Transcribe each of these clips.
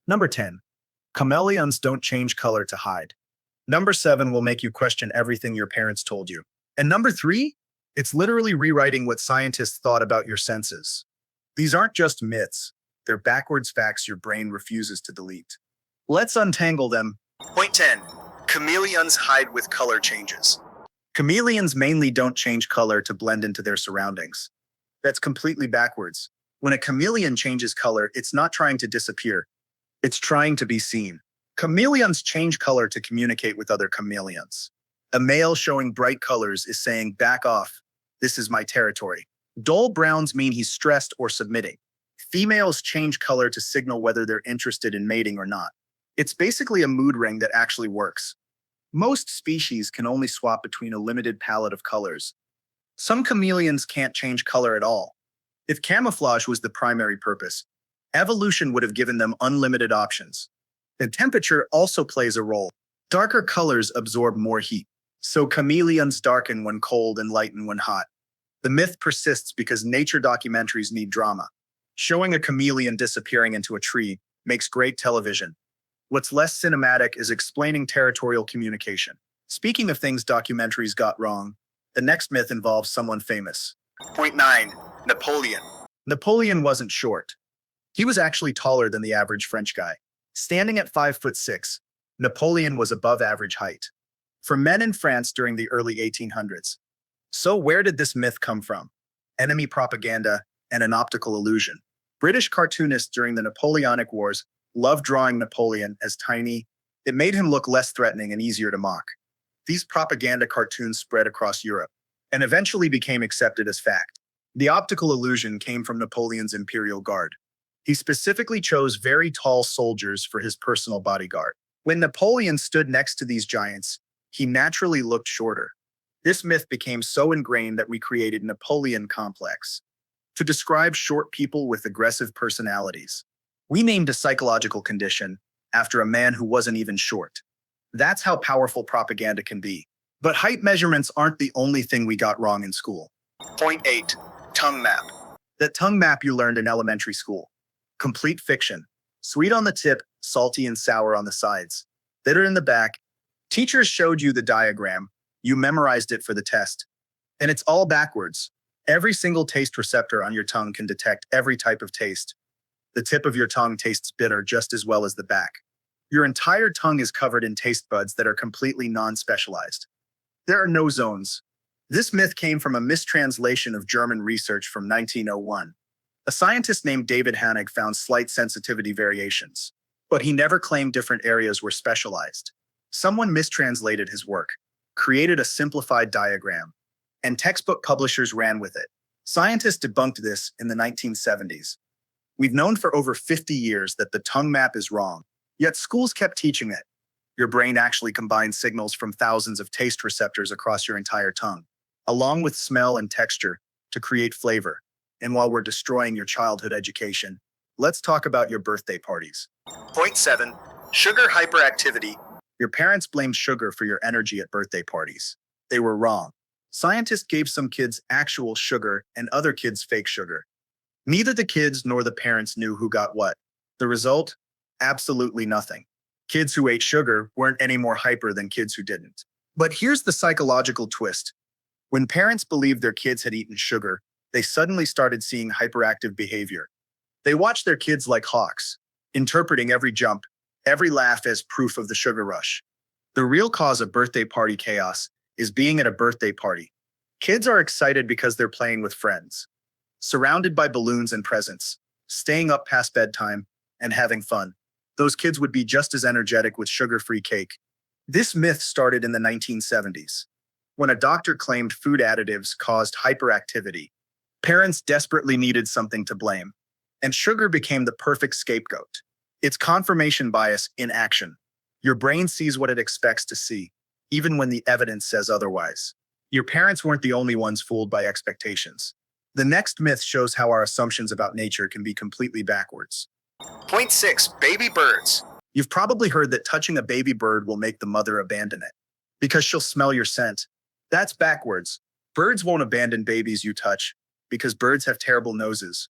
Number 10. Chameleons don't change color to hide. Number 7 will make you question everything your parents told you. And number 3, it's literally rewriting what scientists thought about your senses. These aren't just myths, they're backwards facts your brain refuses to delete. Let's untangle them. Point 10. Chameleons hide with color changes. Chameleons mainly don't change color to blend into their surroundings. That's completely backwards. When a chameleon changes color, it's not trying to disappear, it's trying to be seen. Chameleons change color to communicate with other chameleons. A male showing bright colors is saying, "Back off, this is my territory." Dull browns mean he's stressed or submitting. Females change color to signal whether they're interested in mating or not. It's basically a mood ring that actually works. Most species can only swap between a limited palette of colors. Some chameleons can't change color at all. If camouflage was the primary purpose, evolution would have given them unlimited options. And temperature also plays a role. Darker colors absorb more heat, so chameleons darken when cold and lighten when hot. The myth persists because nature documentaries need drama. Showing a chameleon disappearing into a tree makes great television. What's less cinematic is explaining territorial communication. Speaking of things documentaries got wrong, the next myth involves someone famous. Point 9. Napoleon. Napoleon wasn't short. He was actually taller than the average French guy. Standing at 5'6", Napoleon was above average height for men in France during the early 1800s. So where did this myth come from? Enemy propaganda and an optical illusion. British cartoonists during the Napoleonic Wars loved drawing Napoleon as tiny. It made him look less threatening and easier to mock. These propaganda cartoons spread across Europe and eventually became accepted as fact. The optical illusion came from Napoleon's imperial guard. He specifically chose very tall soldiers for his personal bodyguard. When Napoleon stood next to these giants, he naturally looked shorter. This myth became so ingrained that we created Napoleon complex to describe short people with aggressive personalities. We named a psychological condition after a man who wasn't even short. That's how powerful propaganda can be. But height measurements aren't the only thing we got wrong in school. Point 8. Tongue map. That tongue map you learned in elementary school. Complete fiction. Sweet on the tip, salty and sour on the sides. Bitter in the back. Teachers showed you the diagram. You memorized it for the test. And it's all backwards. Every single taste receptor on your tongue can detect every type of taste. The tip of your tongue tastes bitter just as well as the back. Your entire tongue is covered in taste buds that are completely non-specialized. There are no zones. This myth came from a mistranslation of German research from 1901. A scientist named David Hannig found slight sensitivity variations, but he never claimed different areas were specialized. Someone mistranslated his work, created a simplified diagram, and textbook publishers ran with it. Scientists debunked this in the 1970s. We've known for over 50 years that the tongue map is wrong, yet schools kept teaching it. Your brain actually combines signals from thousands of taste receptors across your entire tongue, along with smell and texture, to create flavor. And while we're destroying your childhood education, let's talk about your birthday parties. Point 7. Sugar hyperactivity. Your parents blamed sugar for your energy at birthday parties. They were wrong. Scientists gave some kids actual sugar and other kids fake sugar. Neither the kids nor the parents knew who got what. The result? Absolutely nothing. Kids who ate sugar weren't any more hyper than kids who didn't. But here's the psychological twist. When parents believed their kids had eaten sugar, they suddenly started seeing hyperactive behavior. They watched their kids like hawks, interpreting every jump, every laugh as proof of the sugar rush. The real cause of birthday party chaos is being at a birthday party. Kids are excited because they're playing with friends, surrounded by balloons and presents, staying up past bedtime, and having fun. Those kids would be just as energetic with sugar-free cake. This myth started in the 1970s, when a doctor claimed food additives caused hyperactivity. Parents desperately needed something to blame, and sugar became the perfect scapegoat. It's confirmation bias in action. Your brain sees what it expects to see, even when the evidence says otherwise. Your parents weren't the only ones fooled by expectations. The next myth shows how our assumptions about nature can be completely backwards. Point 6. Baby birds. You've probably heard that touching a baby bird will make the mother abandon it, because she'll smell your scent. That's backwards. Birds won't abandon babies you touch, because birds have terrible noses.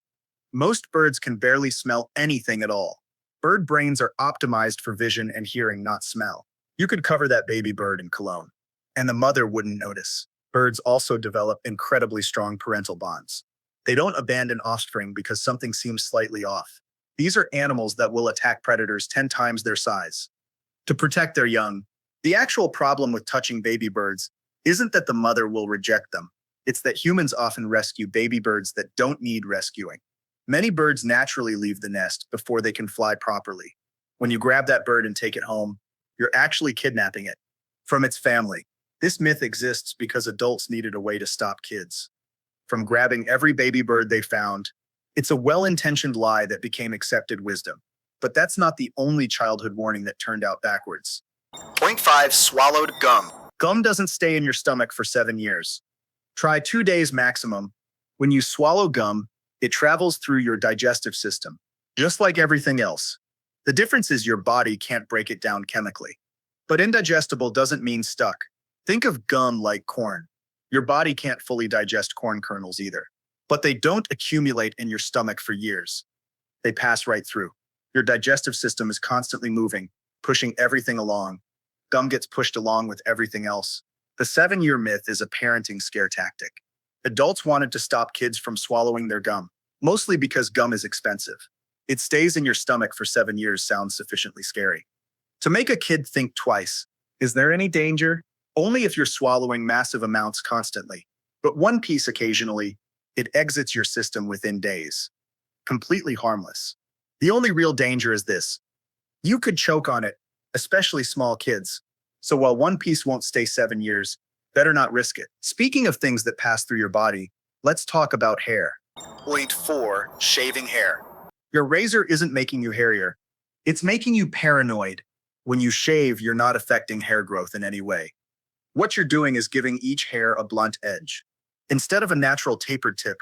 Most birds can barely smell anything at all. Bird brains are optimized for vision and hearing, not smell. You could cover that baby bird in cologne, and the mother wouldn't notice. Birds also develop incredibly strong parental bonds. They don't abandon offspring because something seems slightly off. These are animals that will attack predators 10 times their size to protect their young. The actual problem with touching baby birds isn't that the mother will reject them. It's that humans often rescue baby birds that don't need rescuing. Many birds naturally leave the nest before they can fly properly. When you grab that bird and take it home, you're actually kidnapping it from its family. This myth exists because adults needed a way to stop kids from grabbing every baby bird they found. It's a well-intentioned lie that became accepted wisdom. But that's not the only childhood warning that turned out backwards. Point 5. Swallowed gum. Gum doesn't stay in your stomach for 7 years. Try 2 days maximum. When you swallow gum, it travels through your digestive system, just like everything else. The difference is your body can't break it down chemically. But indigestible doesn't mean stuck. Think of gum like corn. Your body can't fully digest corn kernels either. But they don't accumulate in your stomach for years. They pass right through. Your digestive system is constantly moving, pushing everything along. Gum gets pushed along with everything else. The 7-year myth is a parenting scare tactic. Adults wanted to stop kids from swallowing their gum, mostly because gum is expensive. It stays in your stomach for 7 years sounds sufficiently scary. To make a kid think twice, is there any danger? Only if you're swallowing massive amounts constantly. But one piece occasionally, it exits your system within days. Completely harmless. The only real danger is this. You could choke on it, especially small kids. So while one piece won't stay 7 years, better not risk it. Speaking of things that pass through your body, let's talk about hair. Point 4. Shaving hair. Your razor isn't making you hairier. It's making you paranoid. When you shave, you're not affecting hair growth in any way. What you're doing is giving each hair a blunt edge. Instead of a natural tapered tip,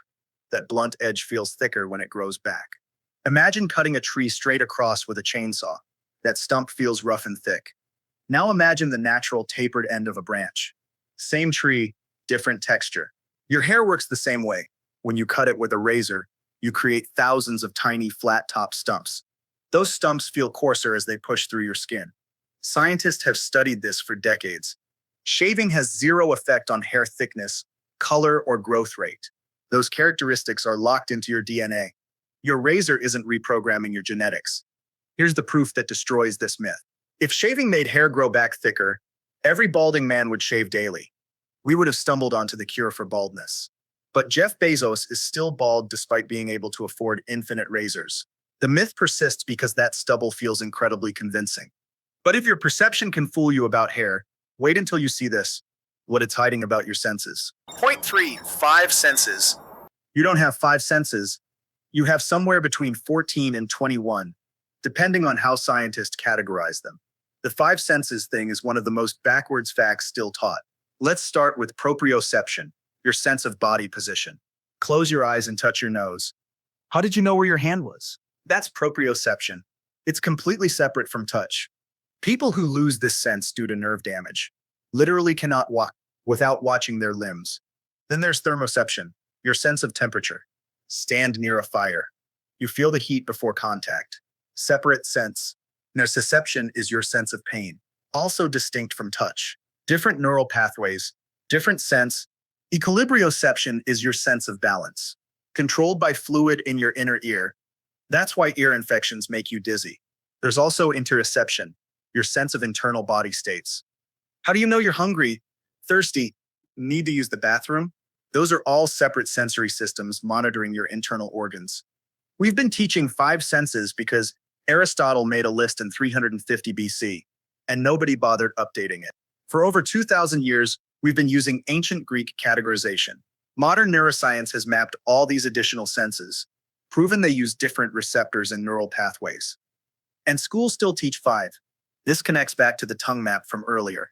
that blunt edge feels thicker when it grows back. Imagine cutting a tree straight across with a chainsaw. That stump feels rough and thick. Now imagine the natural tapered end of a branch. Same tree, different texture. Your hair works the same way. When you cut it with a razor, you create thousands of tiny flat-top stumps. Those stumps feel coarser as they push through your skin. Scientists have studied this for decades. Shaving has zero effect on hair thickness, color, or growth rate. Those characteristics are locked into your DNA. Your razor isn't reprogramming your genetics. Here's the proof that destroys this myth. If shaving made hair grow back thicker, every balding man would shave daily. We would have stumbled onto the cure for baldness. But Jeff Bezos is still bald despite being able to afford infinite razors. The myth persists because that stubble feels incredibly convincing. But if your perception can fool you about hair, wait until you see this, what it's hiding about your senses. Point 3. 5 senses. You don't have 5 senses. You have somewhere between 14 and 21, depending on how scientists categorize them. The 5 senses thing is one of the most backwards facts still taught. Let's start with proprioception, your sense of body position. Close your eyes and touch your nose. How did you know where your hand was? That's proprioception. It's completely separate from touch. People who lose this sense due to nerve damage literally cannot walk without watching their limbs. Then there's thermoception, your sense of temperature. Stand near a fire. You feel the heat before contact. Separate sense. Nociception is your sense of pain, also distinct from touch. Different neural pathways, different sense. Equilibrioception is your sense of balance, controlled by fluid in your inner ear. That's why ear infections make you dizzy. There's also interoception, your sense of internal body states. How do you know you're hungry, thirsty, need to use the bathroom? Those are all separate sensory systems monitoring your internal organs. We've been teaching 5 senses because Aristotle made a list in 350 BC, and nobody bothered updating it. For over 2,000 years, we've been using ancient Greek categorization. Modern neuroscience has mapped all these additional senses, proven they use different receptors and neural pathways. And schools still teach 5. This connects back to the tongue map from earlier.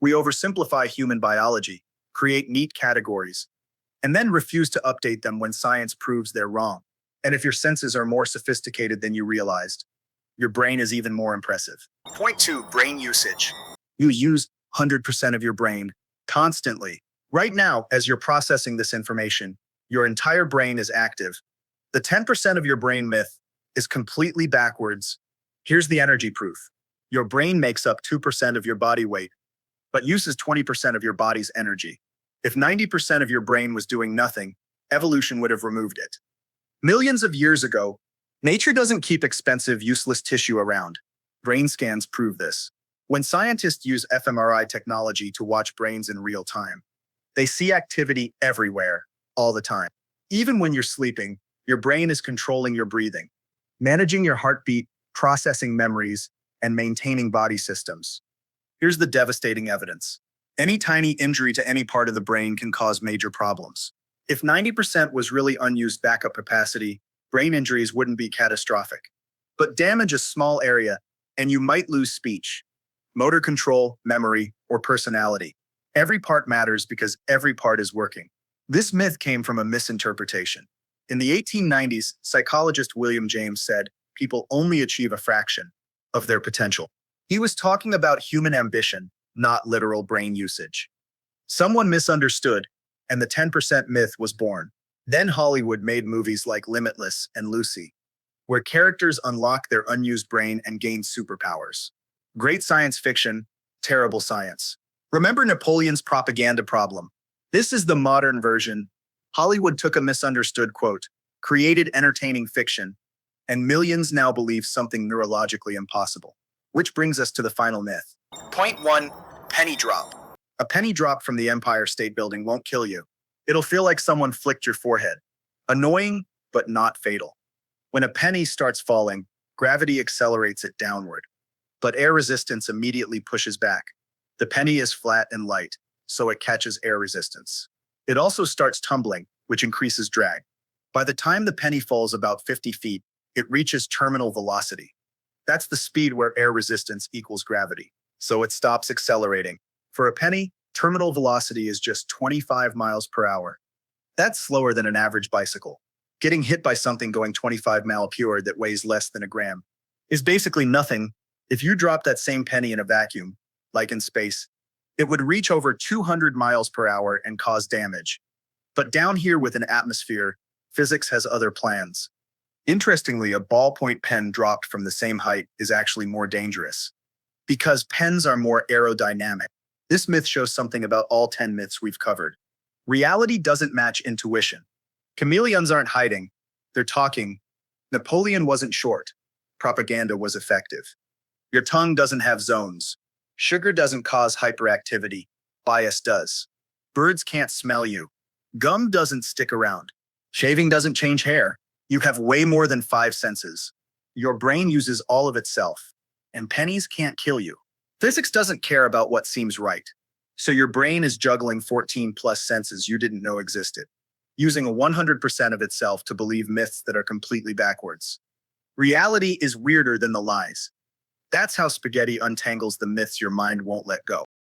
We oversimplify human biology, create neat categories, and then refuse to update them when science proves they're wrong. And if your senses are more sophisticated than you realized, your brain is even more impressive. Point 2. Brain usage. You use 100% of your brain constantly. Right now, as you're processing this information, your entire brain is active. The 10% of your brain myth is completely backwards. Here's the energy proof. Your brain makes up 2% of your body weight, but uses 20% of your body's energy. If 90% of your brain was doing nothing, evolution would have removed it. Millions of years ago, nature doesn't keep expensive, useless tissue around. Brain scans prove this. When scientists use fMRI technology to watch brains in real time, they see activity everywhere, all the time. Even when you're sleeping, your brain is controlling your breathing, managing your heartbeat, processing memories, and maintaining body systems. Here's the devastating evidence. Any tiny injury to any part of the brain can cause major problems. If 90% was really unused backup capacity, brain injuries wouldn't be catastrophic. But damage a small area, and you might lose speech, motor control, memory, or personality. Every part matters because every part is working. This myth came from a misinterpretation. In the 1890s, psychologist William James said, people only achieve a fraction of their potential. He was talking about human ambition, not literal brain usage. Someone misunderstood, and the 10% myth was born. Then Hollywood made movies like Limitless and Lucy, where characters unlock their unused brain and gain superpowers. Great science fiction, terrible science. Remember Napoleon's propaganda problem? This is the modern version. Hollywood took a misunderstood quote, created entertaining fiction, and millions now believe something neurologically impossible. Which brings us to the final myth. Point 1, penny drop. A penny drop from the Empire State Building won't kill you. It'll feel like someone flicked your forehead. Annoying, but not fatal. When a penny starts falling, gravity accelerates it downward, but air resistance immediately pushes back. The penny is flat and light, so it catches air resistance. It also starts tumbling, which increases drag. By the time the penny falls about 50 feet, it reaches terminal velocity. That's the speed where air resistance equals gravity, so it stops accelerating. For a penny, terminal velocity is just 25 miles per hour. That's slower than an average bicycle. Getting hit by something going 25 miles per hour that weighs less than a gram is basically nothing. If you drop that same penny in a vacuum, like in space, it would reach over 200 miles per hour and cause damage. But down here with an atmosphere, physics has other plans. Interestingly, a ballpoint pen dropped from the same height is actually more dangerous because pens are more aerodynamic. This myth shows something about all 10 myths we've covered. Reality doesn't match intuition. Chameleons aren't hiding, they're talking. Napoleon wasn't short. Propaganda was effective. Your tongue doesn't have zones. Sugar doesn't cause hyperactivity. Bias does. Birds can't smell you. Gum doesn't stick around. Shaving doesn't change hair. You have way more than 5 senses. Your brain uses all of itself, and pennies can't kill you. Physics doesn't care about what seems right. So your brain is juggling 14 plus senses you didn't know existed, using 100% of itself to believe myths that are completely backwards. Reality is weirder than the lies. That's how spaghetti untangles the myths your mind won't let go.